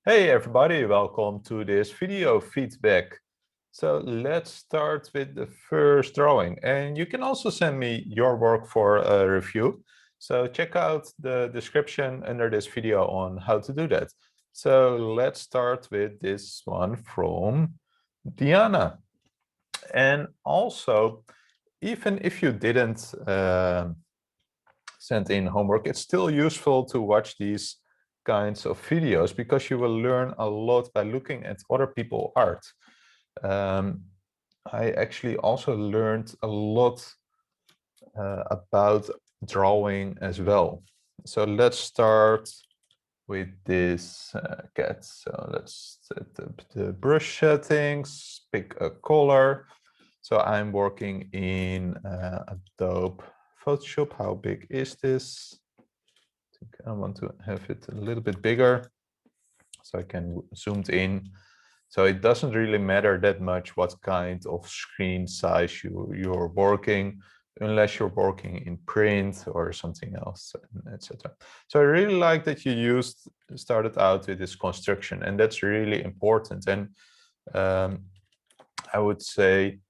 Hey everybody, welcome to this video feedback. So let's start with the first drawing, and you can also send me your work for a review. So check out the description under this video on how to do that. So let's start with this one from Diana. And also, even if you didn't send in homework, it's still useful to watch these kinds of videos because you will learn a lot by looking at other people's art. I actually also learned a lot about drawing as well. So let's start with this cat. So let's set up the brush settings, pick a color. So I'm working in Adobe Photoshop. How big is this? I want to have it a little bit bigger so I can zoom in. So it doesn't really matter that much what kind of screen size you're working, unless you're working in print or something else, etc. So I really like that you started out with this construction, and that's really important. And I would say,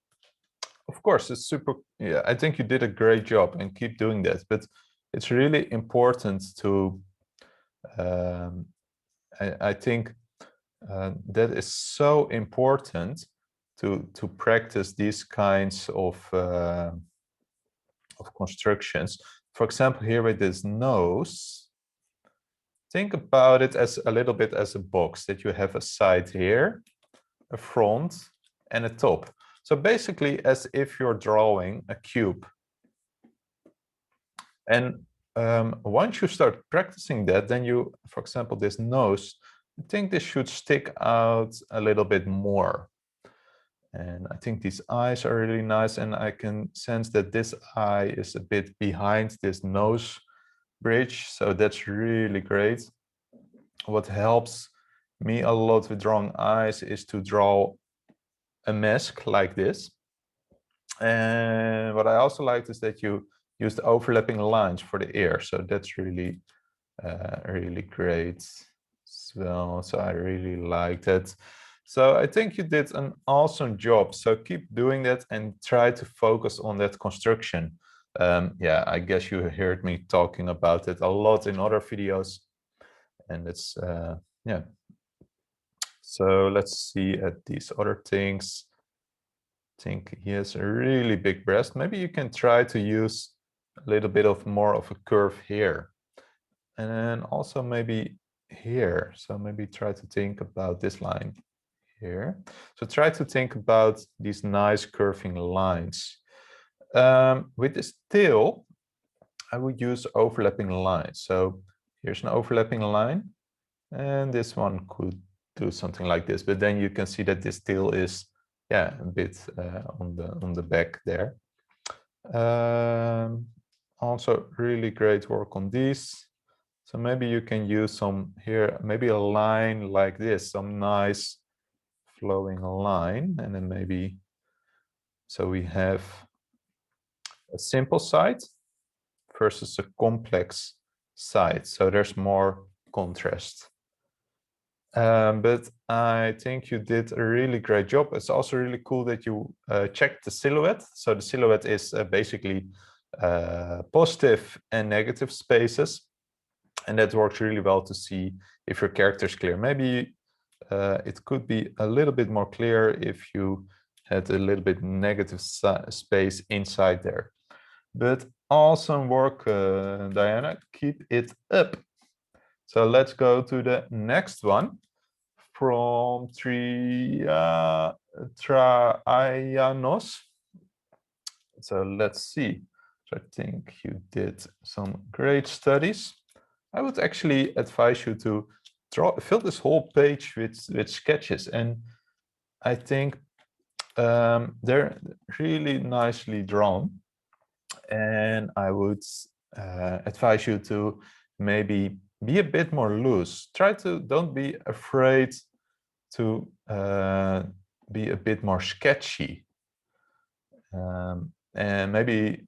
of course, it's super. Yeah, I think you did a great job and keep doing that. But it's really important to. I think that is so important to practice these kinds of constructions. For example, here with this nose, think about it as a little bit as a box that you have a side here, a front, and a top. So basically, as if you're drawing a cube. And once you start practicing that, then you, for example, this nose, I think this should stick out a little bit more. And I think these eyes are really nice, and I can sense that this eye is a bit behind this nose bridge, so that's really great. What helps me a lot with drawing eyes is to draw a mask like this. And what I also liked is that you use the overlapping lines for the ear, so that's really really great as well. So I really like that. So I think you did an awesome job. So keep doing that and try to focus on that construction. Yeah, I guess you heard me talking about it a lot in other videos, and it's yeah. So let's see at these other things. I think he has a really big breast. Maybe you can try to use a little bit of more of a curve here. And then also maybe here. So maybe try to think about this line here. So try to think about these nice curving lines. With this tail, I would use overlapping lines. So here's an overlapping line, and this one could do something like this. But then you can see that this tail is, yeah, a bit on the back there. Also, really great work on these. So maybe you can use some here, maybe a line like this, some nice flowing line, and then maybe, so we have a simple side versus a complex side. So there's more contrast. But I think you did a really great job. It's also really cool that you checked the silhouette. So the silhouette is basically positive and negative spaces. And that works really well to see if your character is clear. Maybe it could be a little bit more clear if you had a little bit negative space inside there. But awesome work, Diana. Keep it up. So let's go to the next one from Traianos. So let's see. So I think you did some great studies. I would actually advise you to fill this whole page with sketches, and I think they're really nicely drawn. And I would advise you to maybe be a bit more loose. Don't be afraid to be a bit more sketchy, and maybe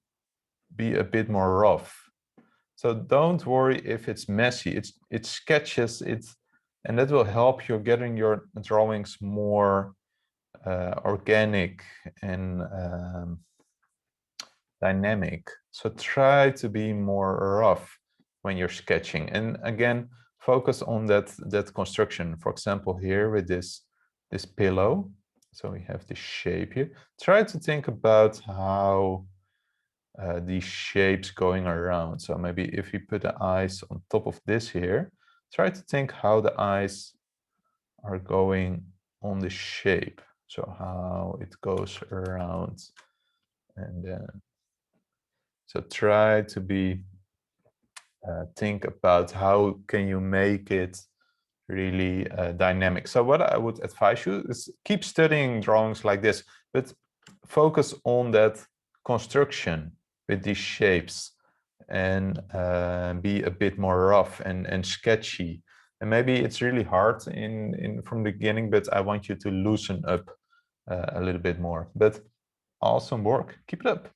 be a bit more rough. So don't worry if it's messy. It's sketches. and that will help you getting your drawings more organic and dynamic. So try to be more rough when you're sketching, and again, focus on that construction. For example, here with this pillow, so we have this shape here. Try to think about how these shapes going around. So maybe if you put the eyes on top of this here, try to think how the eyes are going on the shape. So how it goes around, and then so try to be think about how can you make it really dynamic. So what I would advise you is keep studying drawings like this, but focus on that construction with these shapes, and be a bit more rough and sketchy. And maybe it's really hard in from the beginning, but I want you to loosen up a little bit more. But awesome work, keep it up.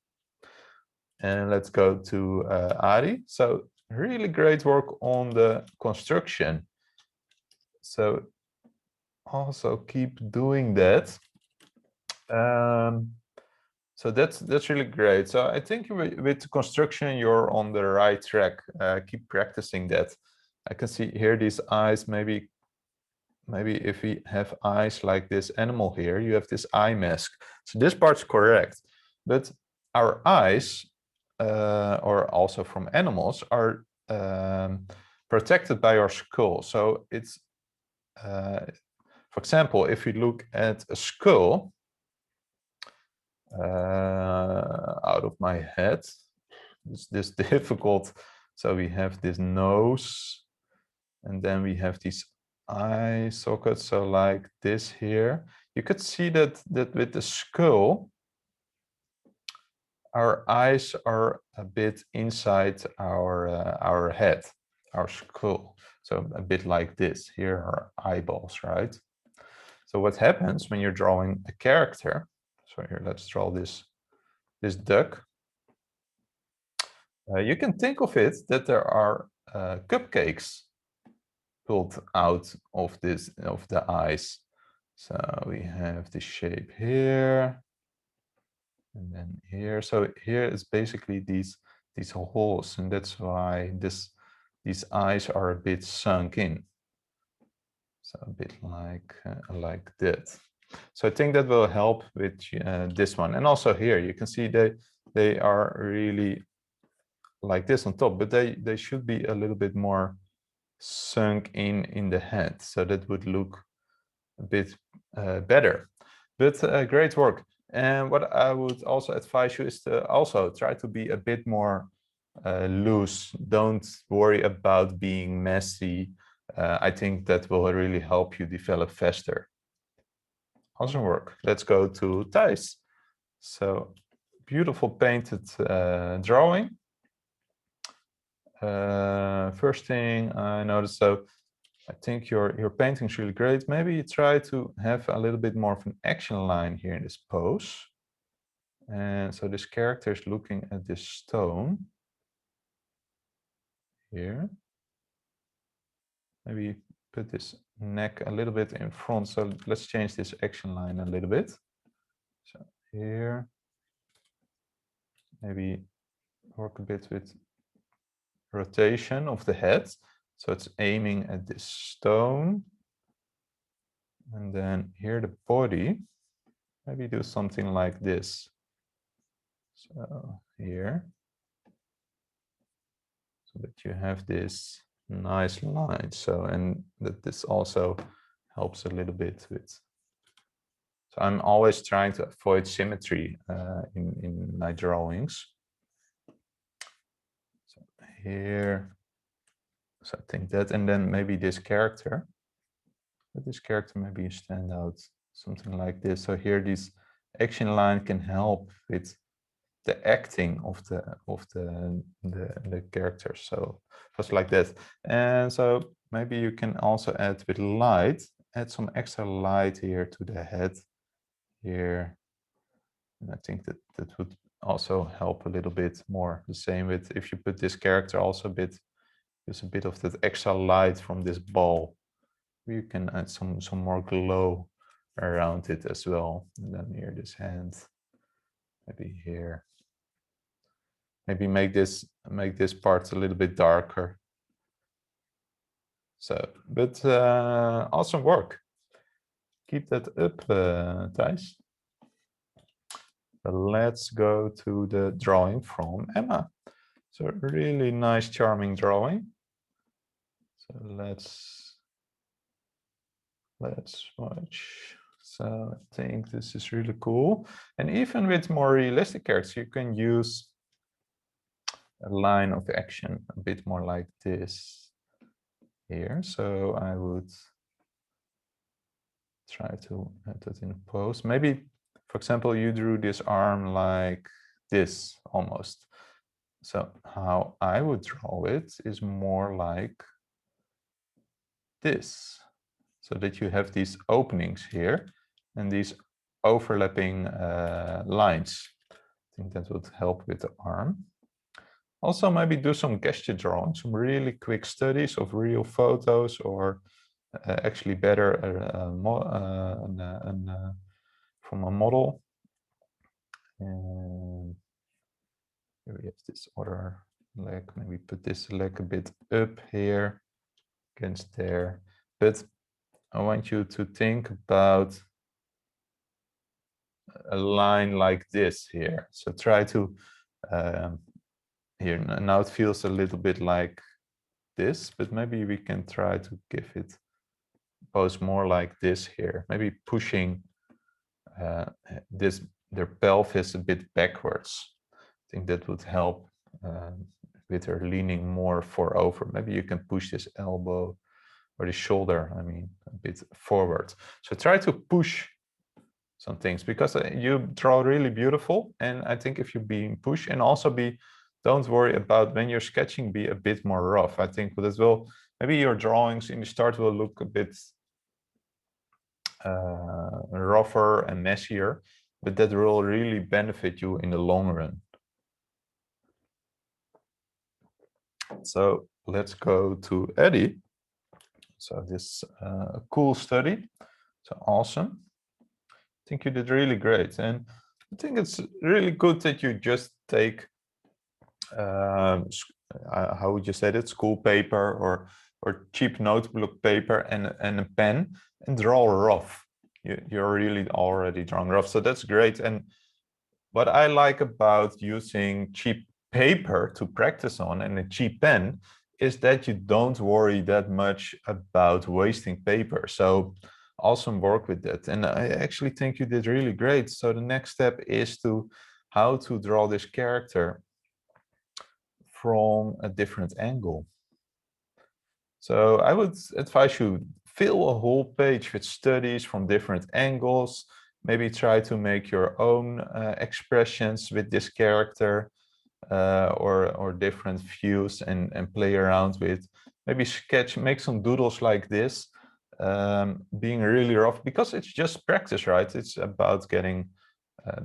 And let's go to Ari. So really great work on the construction. So also keep doing that. So that's really great. So I think with construction, you're on the right track. Keep practicing that. I can see here these eyes. Maybe if we have eyes like this animal here, you have this eye mask. So this part's correct, but our eyes, or also from animals, are protected by our skull. So it's, for example, if we look at a skull, out of my head, it's this difficult. So we have this nose, and then we have these eye sockets. So like this here, you could see that with the skull, our eyes are a bit inside our head, our skull. So a bit like this. Here are eyeballs, right? So what happens when you're drawing a character? So here, let's draw this duck. You can think of it that there are cupcakes pulled out of the eyes. So we have the shape here, and then here. So here is basically these holes, and that's why these eyes are a bit sunk in. So a bit like that. So I think that will help with this one. And also here, you can see they are really like this on top, but they should be a little bit more sunk in the head. So that would look a bit better. But great work. And what I would also advise you is to also try to be a bit more loose. Don't worry about being messy. I think that will really help you develop faster. Awesome work. Let's go to Thijs. So beautiful painted drawing. First thing I noticed, so I think your painting's really great. Maybe you try to have a little bit more of an action line here in this pose. And so this character is looking at this stone here. Maybe put this neck a little bit in front. So let's change this action line a little bit. So here, maybe work a bit with rotation of the head. So it's aiming at this stone. And then here the body, maybe do something like this. So here, so that you have this nice line. So, and that this also helps a little bit with. So I'm always trying to avoid symmetry in my drawings. So here, so I think that, and then maybe this character. But this character maybe stand out, something like this. So here, this action line can help with the acting of the characters. So just like that. And so maybe you can also add with light, add some extra light here to the head here. And I think that would also help a little bit more. The same with if you put this character also a bit, there's a bit of that extra light from this ball You can add some more glow around it as well. And then here, this hand, maybe here. Maybe make this part a little bit darker. So, but awesome work. Keep that up, Thijs. Let's go to the drawing from Emma. So really nice, charming drawing. So let's watch. So I think this is really cool. And even with more realistic characters, you can use a line of action a bit more like this here. So I would try to add that in pose. Maybe, for example, you drew this arm like this almost. So how I would draw it is more like this, so that you have these openings here and these overlapping lines. I think that would help with the arm. Also, maybe do some gesture drawing, some really quick studies of real photos, or actually better from a model. And here we have this other leg. Maybe put this leg a bit up here against there. But I want you to think about a line like this here. So try to, here, now it feels a little bit like this, but maybe we can try to give it pose more like this here. Maybe pushing their pelvis a bit backwards. I think that would help with her leaning more over. Maybe you can push this elbow or the shoulder, I mean, a bit forward. So try to push some things, because you draw really beautiful. And I think if you're being pushed, and also don't worry about when you're sketching, be a bit more rough. I think that will, maybe your drawings in the start will look a bit rougher and messier, but that will really benefit you in the long run. So let's go to Eddie. So this cool study. So awesome. I think you did really great. And I think it's really good that you just take, how would you say that, school paper or cheap notebook paper and a pen and draw rough. You're really already drawing rough. So that's great. And what I like about using cheap paper to practice on and a cheap pen is that you don't worry that much about wasting paper. So awesome work with that. And I actually think you did really great. So the next step is how to draw this character from a different angle. So I would advise you fill a whole page with studies from different angles. Maybe try to make your own expressions with this character, or different views, and play around with. Maybe make some doodles like this, being really rough, because it's just practice, right? It's about getting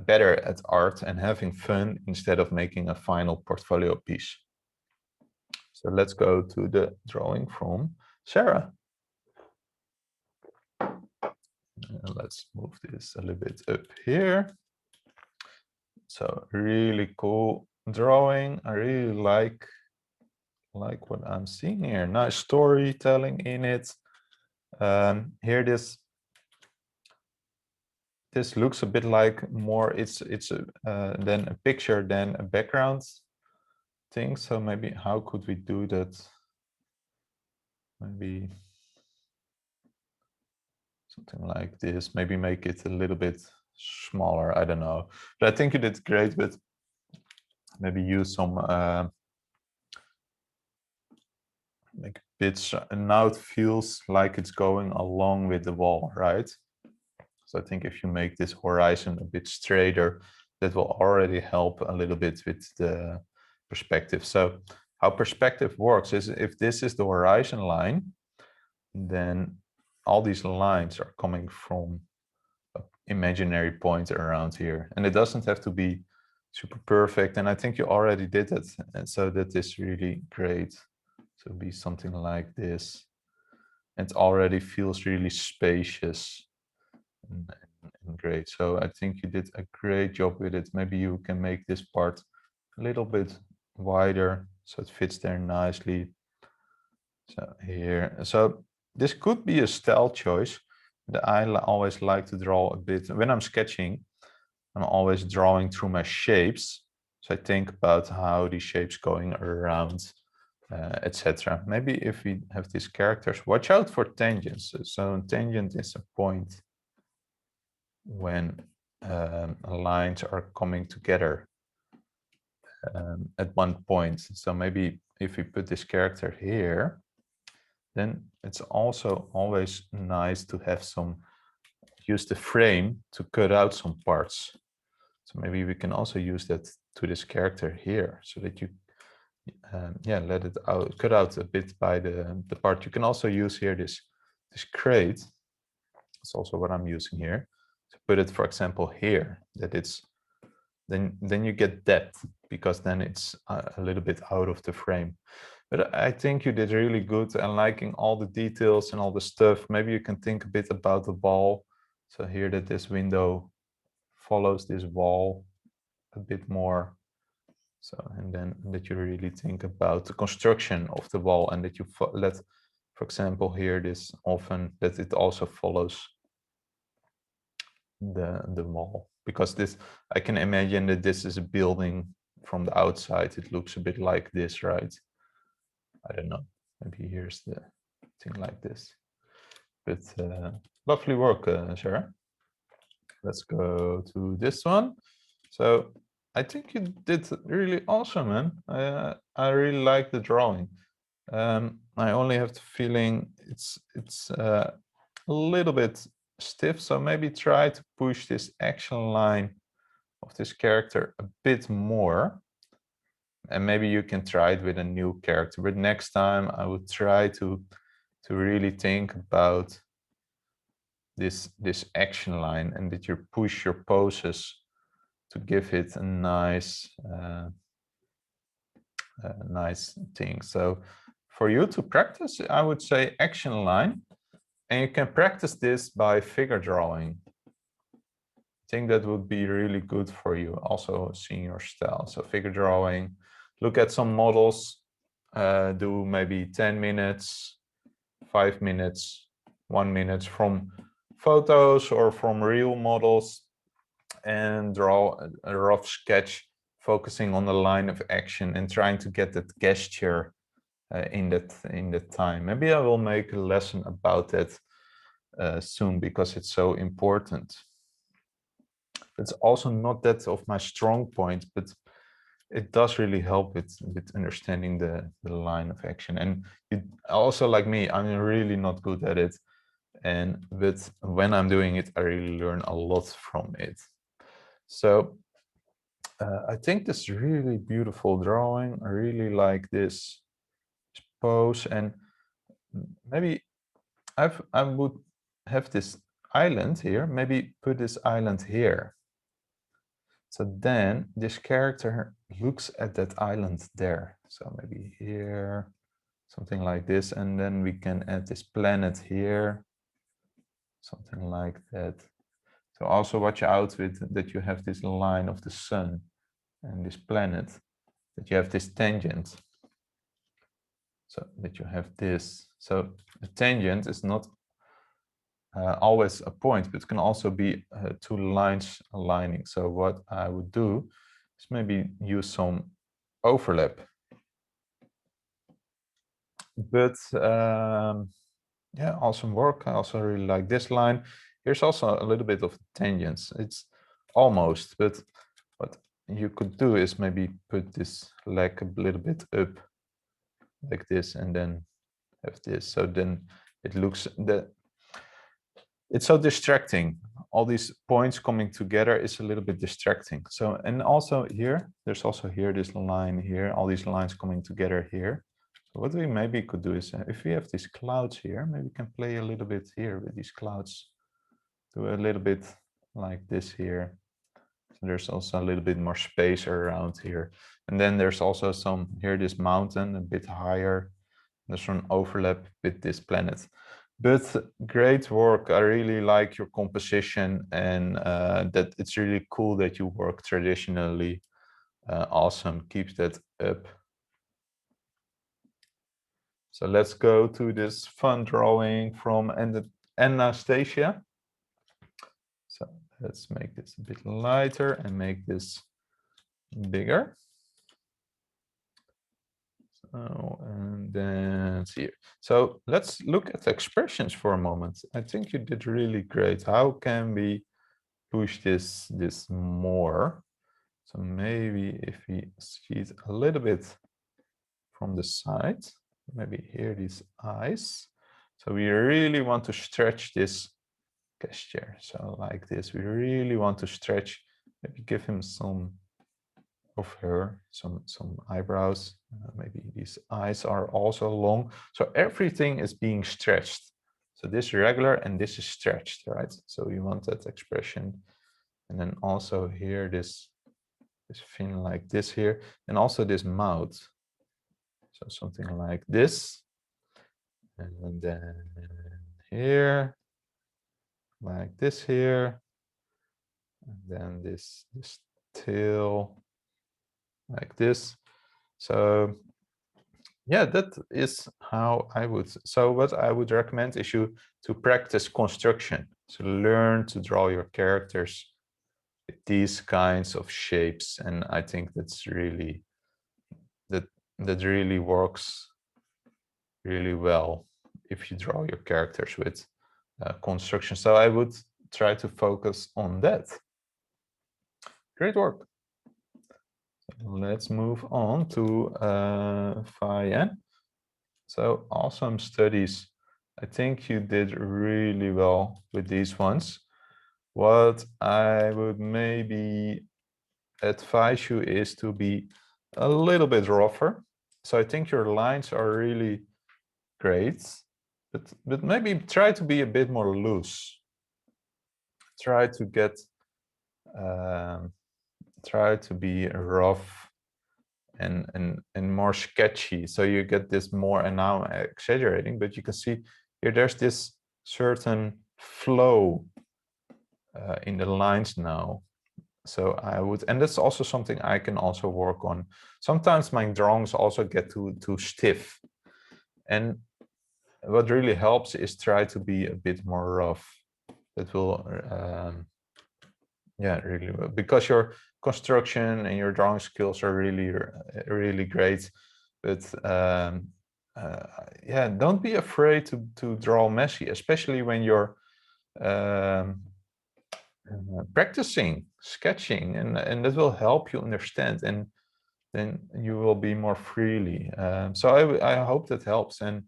better at art and having fun instead of making a final portfolio piece. So let's go to the drawing from Sarah. And let's move this a little bit up here. So really cool drawing. I really like what I'm seeing here. Nice storytelling in it. Here this looks a bit like more it's than a picture than a background thing. So maybe how could we do that? Maybe something like this. Maybe make it a little bit smaller. I don't know, but I think you did great. But maybe use some like bits, and now it feels like it's going along with the wall, right? So I think if you make this horizon a bit straighter, that will already help a little bit with the perspective. So how perspective works is, if this is the horizon line, then all these lines are coming from an imaginary point around here. And it doesn't have to be super perfect. And I think you already did it. And so that is really great. So be something like this. It already feels really spacious and great. So I think you did a great job with it. Maybe you can make this part a little bit wider so it fits there nicely. So here, so this could be a style choice. But I always like to draw a bit when I'm sketching. I'm always drawing through my shapes. So I think about how the shapes going around, etc. Maybe if we have these characters, watch out for tangents. So tangent is a point when lines are coming together at one point. So maybe if we put this character here, then it's also always nice to have some, use the frame to cut out some parts. So maybe we can also use that to this character here so that you, yeah, let it out, cut out a bit by the part. You can also use here this crate. It's also what I'm using here to put it, for example, here, that it's, then you get depth because then it's a little bit out of the frame. But I think you did really good and liking all the details and all the stuff. Maybe you can think a bit about the wall. So here that this window follows this wall a bit more. So, and then that you really think about the construction of the wall and that you let, for example, here this often that it also follows the wall, because this, I can imagine that this is a building from the outside. It looks a bit like this, right? I don't know. Maybe here's the thing like this. But lovely work, Sarah. Let's go to this one. So I think you did really awesome, man. I really like the drawing. I only have the feeling it's a little bit stiff, so maybe try to push this action line of this character a bit more. And maybe you can try it with a new character, but next time I would try to really think about this action line and that you push your poses to give it a nice nice thing. So for you to practice, I would say action line, and you can practice this by figure drawing. I think that would be really good for you, also seeing your style. So figure drawing, look at some models, do maybe 10 minutes, 5 minutes, 1 minute from photos or from real models, and draw a rough sketch focusing on the line of action and trying to get that gesture in that time. Maybe I will make a lesson about that soon, because it's so important. It's also not that of my strong point, but it does really help with understanding the line of action. And you also, like me, I'm really not good at it, but when I'm doing it, I really learn a lot from it. So I think this is really beautiful drawing. I really like this pose, and maybe I would have this island here, maybe put this island here. So then this character looks at that island there. So maybe here, something like this, and then we can add this planet here, something like that. So also watch out with that you have this line of the sun and this planet, that you have this tangent. So that you have this. So the tangent is not always a point, but it can also be two lines aligning. So what I would do is maybe use some overlap. But yeah, awesome work. I also really like this line. Here's also a little bit of tangents. It's almost, but what you could do is maybe put this leg a little bit up like this, and then have this. So then it looks that it's so distracting. All these points coming together is a little bit distracting. So, and also here, there's also here this line here, all these lines coming together here. So what we maybe could do is, if we have these clouds here, maybe we can play a little bit here with these clouds. Do a little bit like this here. So there's also a little bit more space around here. And then there's also some here, this mountain a bit higher. There's an overlap with this planet. But great work. I really like your composition, and that it's really cool that you work traditionally. Awesome. Keep that up. So let's go to this fun drawing from Anastasia. So let's make this a bit lighter and make this bigger. So, and then see here. So let's look at the expressions for a moment. I think you did really great. How can we push this more? So maybe if we see it a little bit from the side, maybe here these eyes. So we really want to stretch this gesture. So like this, we really want to stretch, maybe give him some of her, some eyebrows. Maybe these eyes are also long. So everything is being stretched. So this regular and this is stretched, right? So you want that expression. And then also here, this fin like this here, and also this mouth. So something like this. And then here, like this here. And then this tail like this. So yeah, that is how I would. So what I would recommend is you to practice construction. So learn to draw your characters with these kinds of shapes. And I think that's really, that really works really well if you draw your characters with construction. So I would try to focus on that. Great work. Let's move on to Fayen. So awesome studies. I think you did really well with these ones. What I would maybe advise you is to be a little bit rougher. So I think your lines are really great, but maybe try to be a bit more loose. Try to get, try to be rough and more sketchy, so you get this more. And now I'm exaggerating, but you can see here there's this certain flow in the lines now. So I would, and that's also something I can also work on. Sometimes my drawings also get too stiff, and what really helps is try to be a bit more rough. That will yeah, really well, because your construction and your drawing skills are really great. But yeah, don't be afraid to draw messy, especially when you're practicing sketching, and that will help you understand, and then you will be more freely. So I hope that helps, and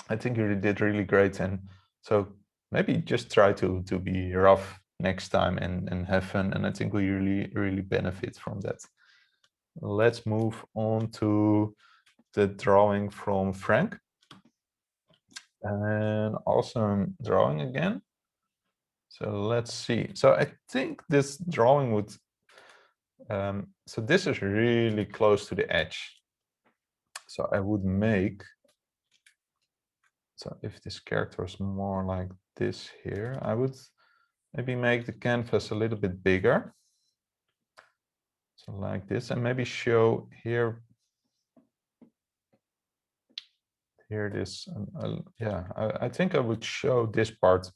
I think you did really great. And so maybe just try to be rough next time and have fun, and I think we really benefit from that. Let's move on to the drawing from Frank. And awesome drawing again. So let's see. So I think this drawing would, so this is really close to the edge. So I would make, so if this character is more like this here, I would maybe make the canvas a little bit bigger. So like this, and maybe show here this, yeah, I think I would show this part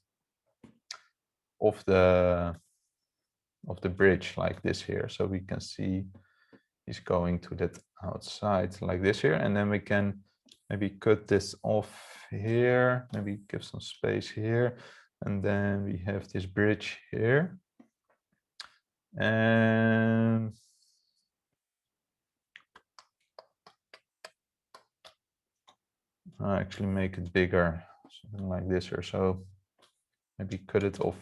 of the bridge like this here, so we can see he's going to that outside like this here, and then we can maybe cut this off here, maybe give some space here, and then we have this bridge here. And I actually make it bigger, something like this or so. Maybe cut it off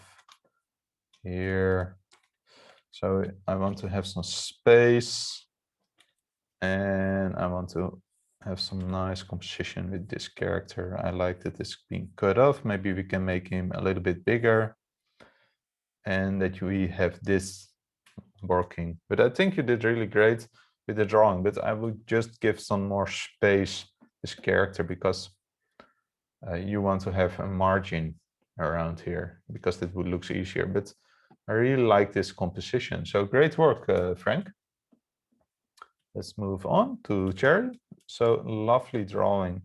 here. So I want to have some space, and I want to have some nice composition with this character. I like that it's being cut off. Maybe we can make him a little bit bigger, and that we have this working. But I think you did really great with the drawing, but I would just give some more space this character, because you want to have a margin around here because it would look easier. But I really like this composition. So great work, Frank. Let's move on to Cherry. So lovely drawing.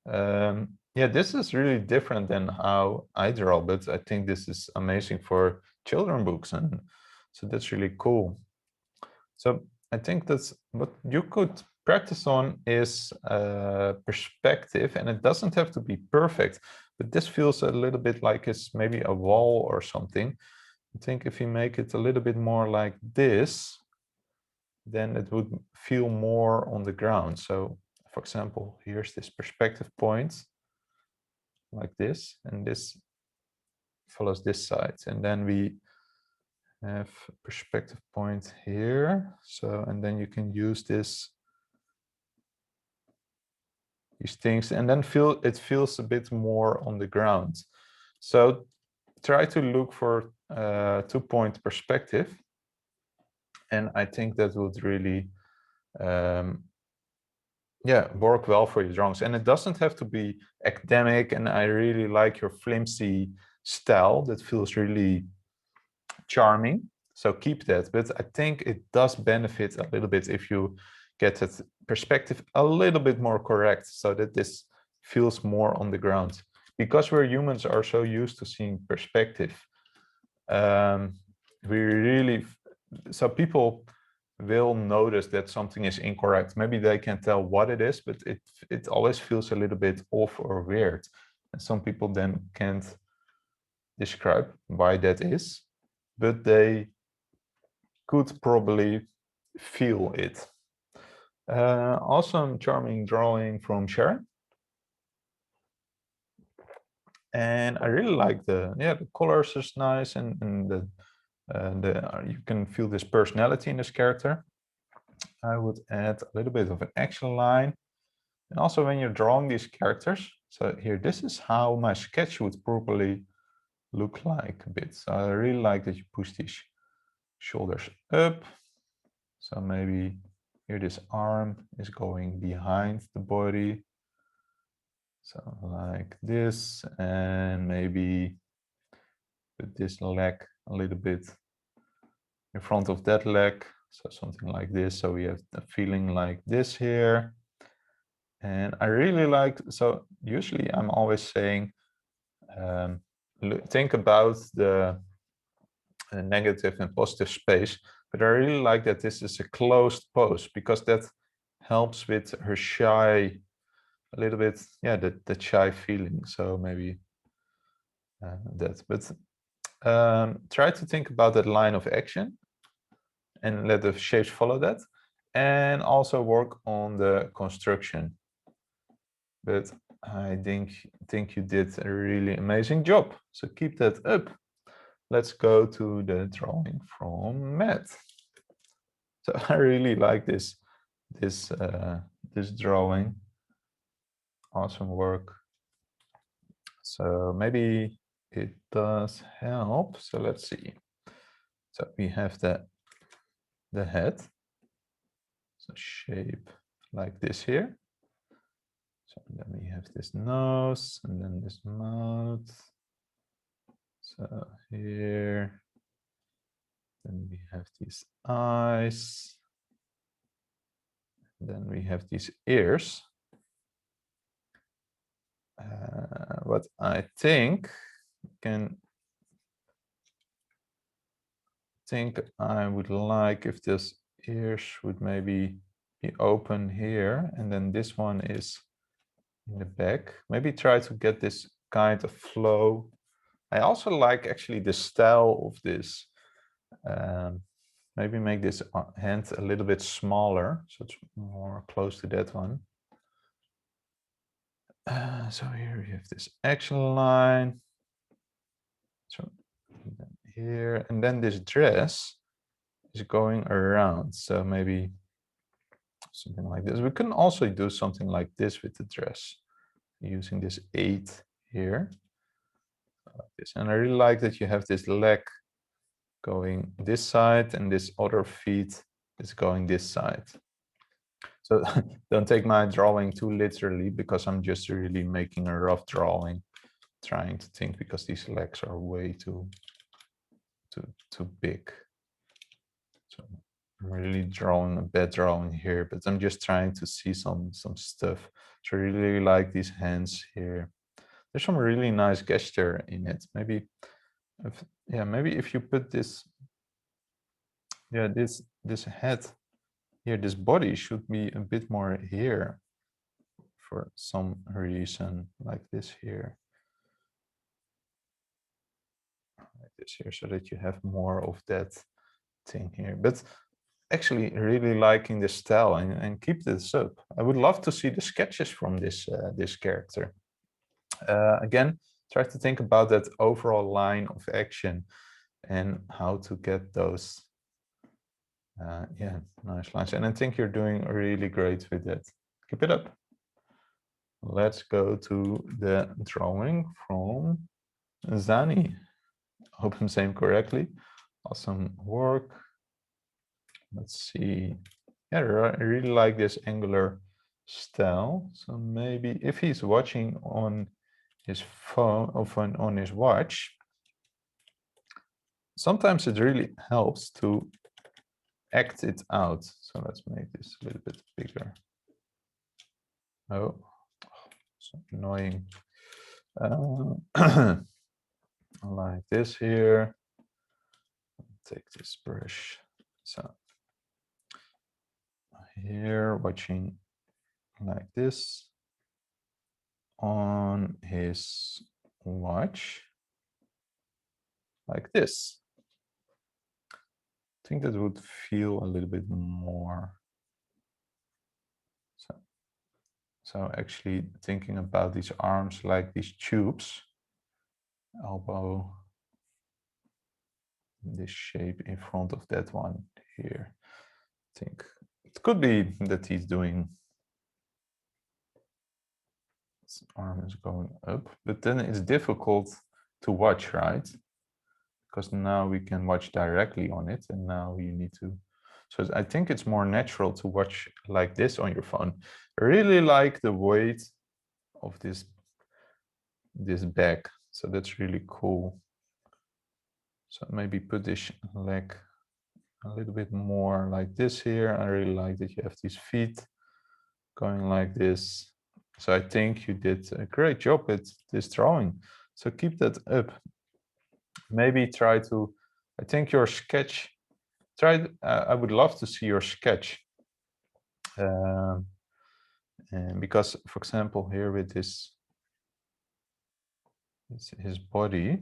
Yeah, this is really different than how I draw, but I think this is amazing for children books, and so that's really cool. So I think that's what you could practice on is perspective, and it doesn't have to be perfect, but this feels a little bit like it's maybe a wall or something. I think if you make it a little bit more like this, then it would feel more on the ground. So for example, here's this perspective point like this, and this follows this side. And then we have a perspective point here. So, and then you can use these things, and then it feels a bit more on the ground. So try to look for 2-point perspective. And I think that would really yeah, work well for your drawings. And it doesn't have to be academic. And I really like your flimsy style. That feels really charming. So keep that. But I think it does benefit a little bit if you get that perspective a little bit more correct, so that this feels more on the ground. Because we're humans are so used to seeing perspective. We really, so people will notice that something is incorrect. Maybe they can tell what it is, but it always feels a little bit off or weird. And some people then can't describe why that is, but they could probably feel it. Awesome, charming drawing from Sharon. And I really like the colors is nice, and the you can feel this personality in this character. I would add a little bit of an action line. And also when you're drawing these characters, so here, this is how my sketch would probably look like a bit. So I really like that you push these shoulders up. So maybe here this arm is going behind the body. So like this, and maybe put this leg a little bit in front of that leg. So something like this. So we have a feeling like this here. And I really like, so usually I'm always saying, think about the negative and positive space, but I really like that this is a closed pose, because that helps with her shy, a little bit, yeah, that shy feeling. So maybe that, but try to think about that line of action and let the shapes follow that, and also work on the construction. But I think you did a really amazing job. So keep that up. Let's go to the drawing from Matt. So I really like this drawing. Awesome work. So maybe it does help. So let's see. So we have the head. So shape like this here. So then we have this nose, and then this mouth. So here, then we have these eyes. Then we have these ears. What I think I would like if this ears would maybe be open here, and then this one is in the back. Maybe try to get this kind of flow. I also like actually the style of this. Maybe make this hand a little bit smaller, so it's more close to that one. So here we have this action line. So here, and then this dress is going around. So maybe something like this. We can also do something like this with the dress, using this 8 here. Like this. And I really like that you have this leg going this side, and this other feet is going this side. So don't take my drawing too literally, because I'm just really making a rough drawing, trying to think, because these legs are way too big. So I'm really drawing a bad drawing here, but I'm just trying to see some stuff. So I really like these hands here. There's some really nice gesture in it. Maybe, maybe if you put this, this head here, this body should be a bit more here for some reason, like this here. Like this here, so that you have more of that thing here. But actually really liking the style, and keep this up. I would love to see the sketches from this this character. Again, try to think about that overall line of action and how to get those nice lines. And I think you're doing really great with it. Keep it up. Let's go to the drawing from Zani. Hope I'm saying correctly. Awesome work. Let's see. Yeah, I really like this angular style. So maybe if he's watching on his phone or on his watch, sometimes it really helps to act it out. So let's make this a little bit bigger. Oh, so annoying. Like this here. Take this brush. So here, watching like this on his watch, like this. I think that would feel a little bit more. So actually thinking about these arms like these tubes, elbow, this shape in front of that one here. I think it could be that he's doing, his arm is going up, but then it's difficult to watch, right? Because now we can watch directly on it, and now you need to. So I think it's more natural to watch like this on your phone. I really like the weight of this bag, so that's really cool. So maybe put this leg a little bit more like this here. I really like that you have these feet going like this. So I think you did a great job with this drawing. So keep that up. Maybe try to, I think your sketch, I would love to see your sketch. And because, for example, here with this his body,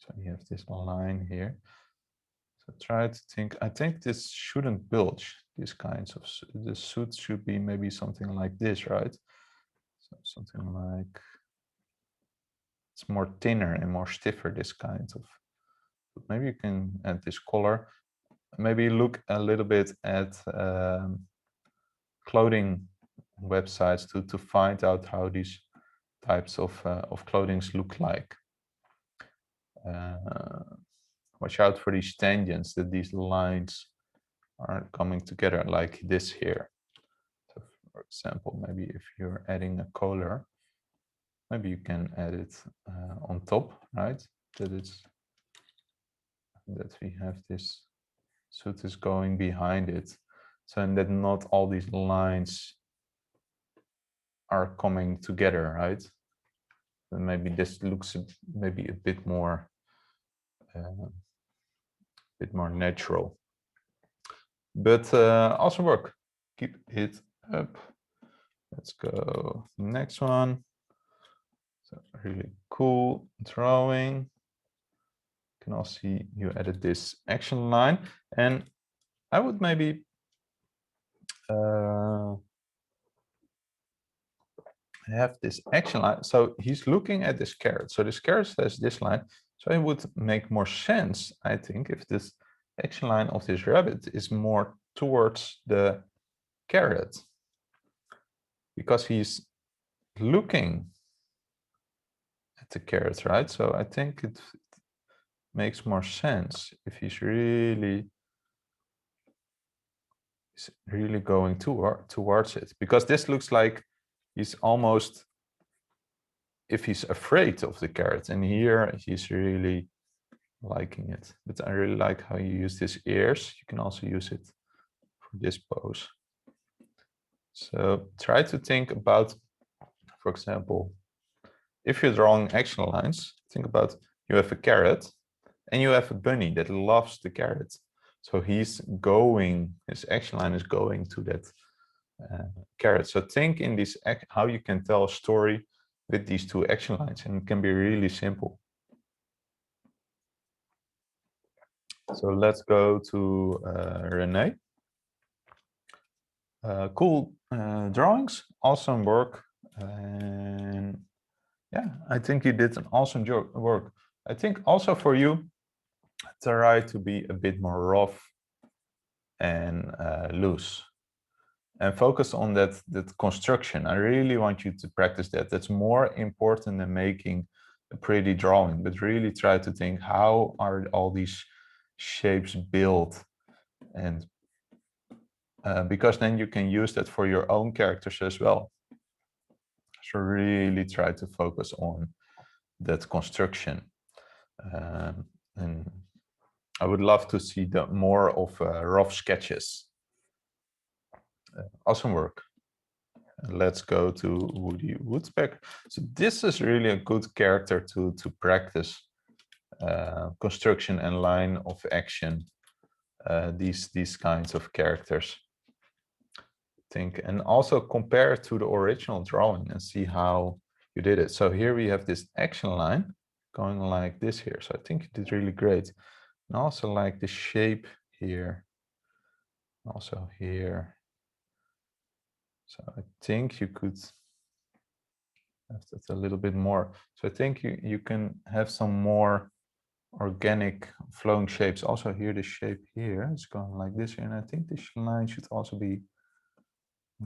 so you have this line here. So try to think, I think this shouldn't bulge, these kinds of, the suit should be maybe something like this, right? So something like, it's more thinner and more stiffer, this kind of, but maybe you can add this color. Maybe look a little bit at clothing websites to find out how these types of clothings look like. Watch out for these tangents, that these lines are coming together like this here. So for example, maybe if you're adding a color, maybe you can add it on top, right? That we have this suit is going behind it, so that not all these lines are coming together, right? And maybe this looks maybe a bit more natural. But awesome work. Keep it up. Let's go next one. So really cool drawing. You can also see you added this action line, and I would maybe have this action line. So he's looking at this carrot. So this carrot has this line. So it would make more sense, I think, if this action line of this rabbit is more towards the carrot, because he's looking at the carrot, right? So I think it makes more sense if he's really is really going towards it, because this looks like he's almost, if he's afraid of the carrot, and here he's really liking it. But I really like how you use these ears. You can also use it for this pose. So try to think about, for example, if you're drawing action lines, think about you have a carrot and you have a bunny that loves the carrot. So he's going, his action line is going to that carrot. So think in this, how you can tell a story with these two action lines, and it can be really simple. So let's go to Renee. Cool drawings, awesome work. And yeah, I think you did an awesome work. I think also for you, try to be a bit more rough and loose, and focus on that construction. I really want you to practice that. That's more important than making a pretty drawing, but really try to think, how are all these shapes built? And because then you can use that for your own characters as well. So really try to focus on that construction. And I would love to see more of rough sketches. Awesome work. Let's go to Woody Woodpecker. So this is really a good character to practice construction and line of action. These kinds of characters. And also compare to the original drawing and see how you did it. So here we have this action line going like this here. So I think you did really great. And also like the shape here, also here. So I think you could have that a little bit more. So I think you can have some more organic flowing shapes. Also here, the shape here is going like this here. And I think this line should also be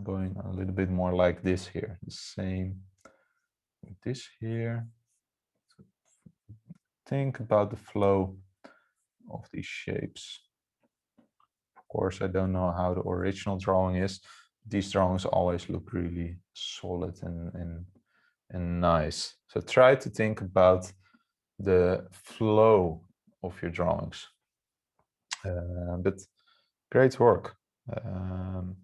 going a little bit more like this here. The same with this here. So think about the flow of these shapes. Of course, I don't know how the original drawing is. These drawings always look really solid and nice. So try to think about the flow of your drawings. But great work.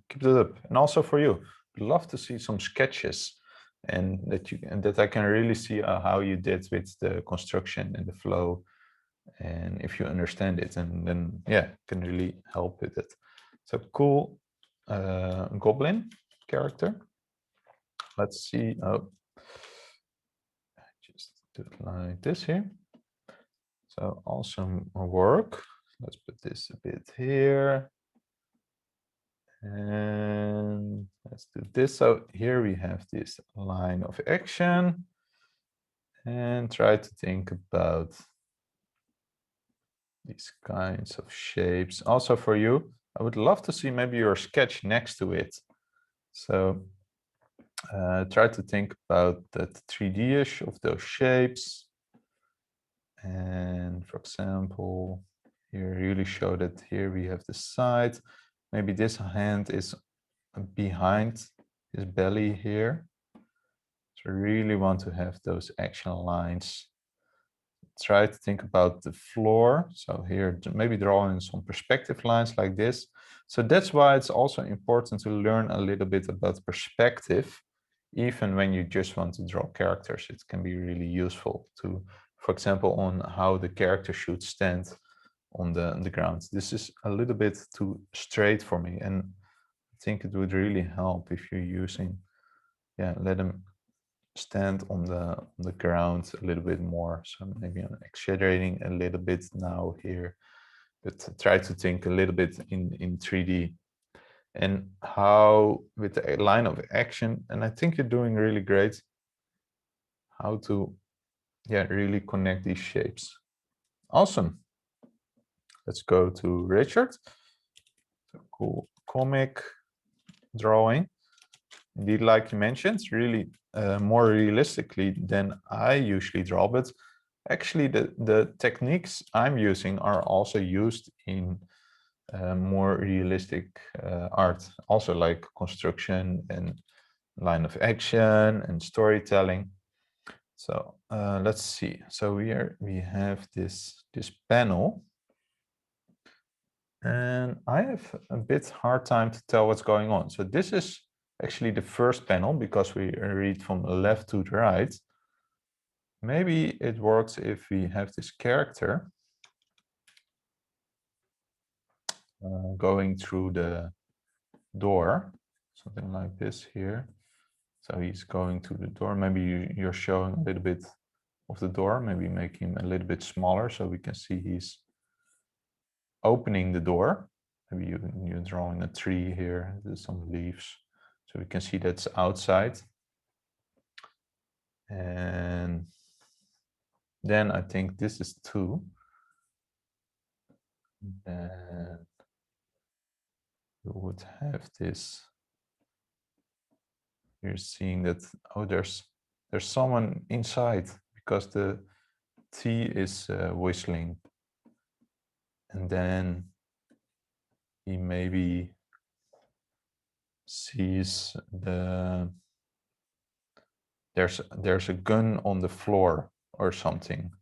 Keep it up. And also for you, I'd love to see some sketches, and that I can really see how you did with the construction and the flow, and if you understand it, and then yeah, can really help with it. So cool goblin character. Let's see. Oh, just do it like this here. So awesome work. Let's put this a bit here. And let's do this. So here we have this line of action, and try to think about these kinds of shapes. Also for you, I would love to see maybe your sketch next to it. So try to think about that 3D-ish of those shapes. And for example, here really show that here we have the side. Maybe this hand is behind his belly here. So really want to have those action lines. Try to think about the floor. So here, maybe drawing some perspective lines like this. So that's why it's also important to learn a little bit about perspective. Even when you just want to draw characters, it can be really useful to, for example, on how the character should stand on the ground. This is a little bit too straight for me, and I think it would really help if you're using, yeah, let them stand on the ground a little bit more. So maybe I'm exaggerating a little bit now here, but try to think a little bit in 3D, and how with the line of action, and I think you're doing really great, how to, yeah, really connect these shapes. Awesome. Let's go to Richard. So cool comic drawing. Indeed, like you mentioned, really more realistically than I usually draw, but actually the techniques I'm using are also used in more realistic art, also like construction and line of action and storytelling. So let's see. So here we have this panel, and I have a bit hard time to tell what's going on. So this is actually the first panel because we read from left to the right. Maybe it works if we have this character going through the door, something like this here. So he's going to the door. Maybe you're showing a little bit of the door, maybe make him a little bit smaller so we can see he's opening the door. Maybe you're drawing a tree here, there's some leaves, so we can see that's outside. And then I think this is 2. And you would have this. You're seeing that, oh, there's someone inside because the T is whistling. And then he maybe sees there's a gun on the floor or something.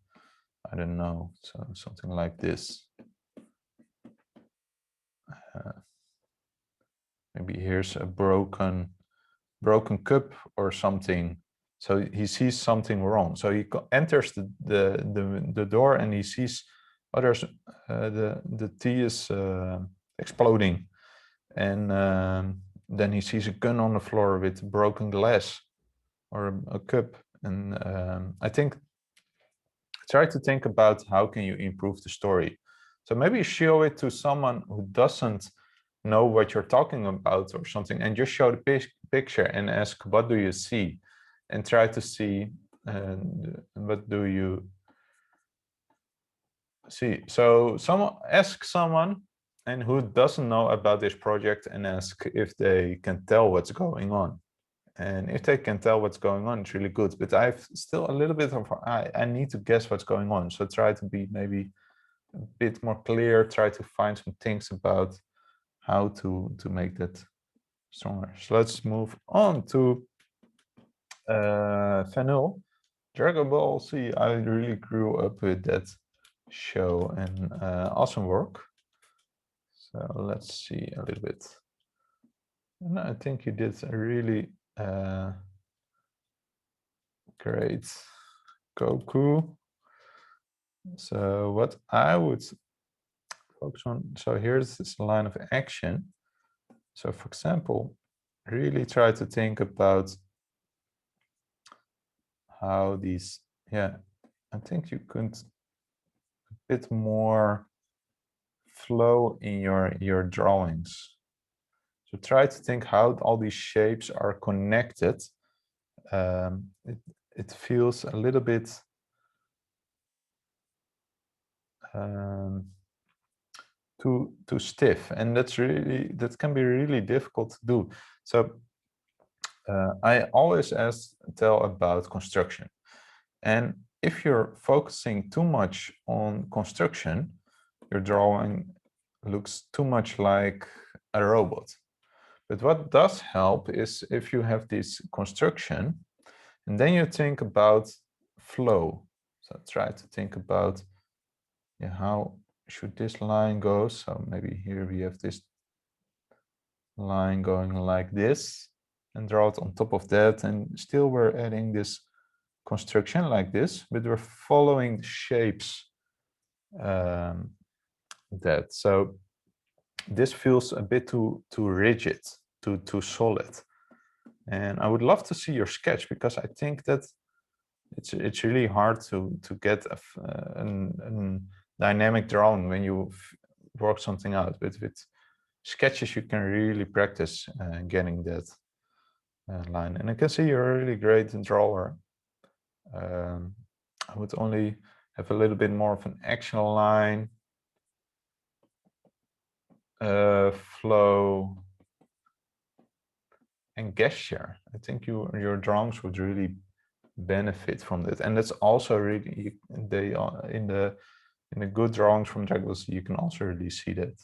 I don't know, so something like this. Maybe here's a broken cup or something. So he sees something wrong. So he enters the door and he sees, oh, there's the tea is exploding, and then he sees a gun on the floor with broken glass or a cup. And I think try to think about how can you improve the story. So maybe show it to someone who doesn't know what you're talking about or something, and just show the picture and ask, what do you see? And try to see, what do you see? So ask someone and who doesn't know about this project and ask if they can tell what's going on. And if they can tell what's going on, it's really good. But I've still a little bit of, I need to guess what's going on. So try to be maybe a bit more clear, try to find some things about how to make that stronger. So let's move on to Vanille. Dragon Ball Z, I really grew up with that show, and awesome work. So let's see a little bit. And I think you did a really great Goku. So what I would focus on, so here's this line of action. So for example, really try to think about how these, yeah, I think you could a bit more flow in your drawings. So try to think how all these shapes are connected. It feels a little bit too stiff, and that can be really difficult to do. So I always tell about construction, and if you're focusing too much on construction, your drawing looks too much like a robot. But what does help is if you have this construction and then you think about flow. So try to think about, yeah, how should this line go? So maybe here we have this line going like this, and draw it on top of that, and still we're adding this construction like this, but we're following the shapes that. So this feels a bit too rigid, too solid. And I would love to see your sketch, because I think that it's really hard to get a dynamic drawing when you work something out. But with sketches, you can really practice getting that line. And I can see you're a really great drawer. I would only have a little bit more of an action line, flow, and gesture. I think your drawings would really benefit from that. And that's also really, they are in the good drawings from Dragon Ball Z, you can also really see that.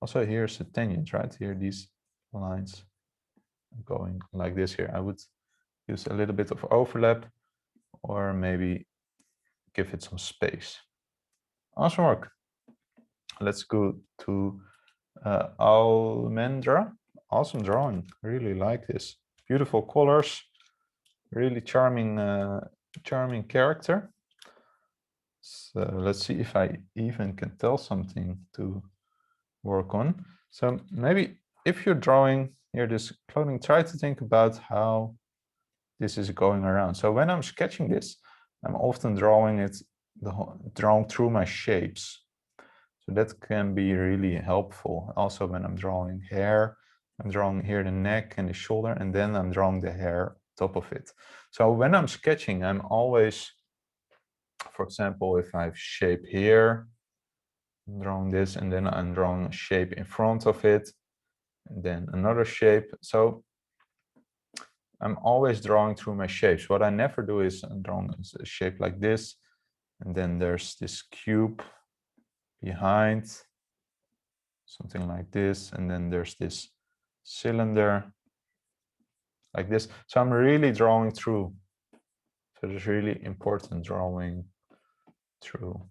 Also here's a tangent, right? Here, these lines going like this here. I would use a little bit of overlap or maybe give it some space. Awesome work. Let's go to Almendra. Awesome drawing. Really like this. Beautiful colors. Really charming, charming character. So let's see if I even can tell something to work on. So maybe if you're drawing here this clothing, try to think about how this is going around. So when I'm sketching this, I'm often drawing it, drawing through my shapes. So that can be really helpful. Also when I'm drawing hair, I'm drawing here the neck and the shoulder, and then I'm drawing the hair top of it. So when I'm sketching, I'm always, for example, if I have shape here, I'm drawing this, and then I'm drawing a shape in front of it, and then another shape. So I'm always drawing through my shapes. What I never do is I'm drawing a shape like this, and then there's this cube behind, something like this, and then there's this cylinder like this. So I'm really drawing through. So it's really important drawing through.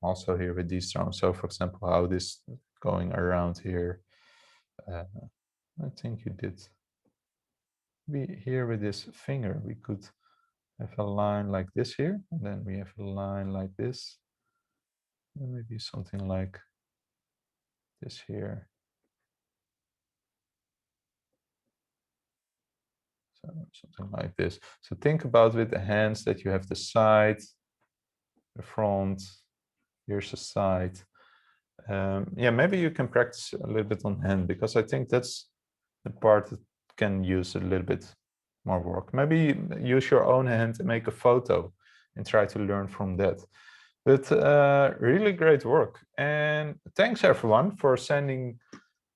Also here with these drawings. So for example, how this going around here. I think you did. Here with this finger, we could have a line like this here, and then we have a line like this, and maybe something like this here. So something like this. So think about with the hands that you have the side, the front, here's the side. Yeah, maybe you can practice a little bit on hand, because I think that's the part that can use a little bit more work. Maybe use your own hand and make a photo and try to learn from that. But really great work. And thanks everyone for sending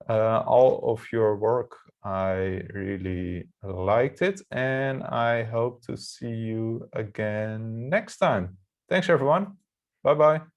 all of your work. I really liked it, and I hope to see you again next time. Thanks everyone. Bye-bye.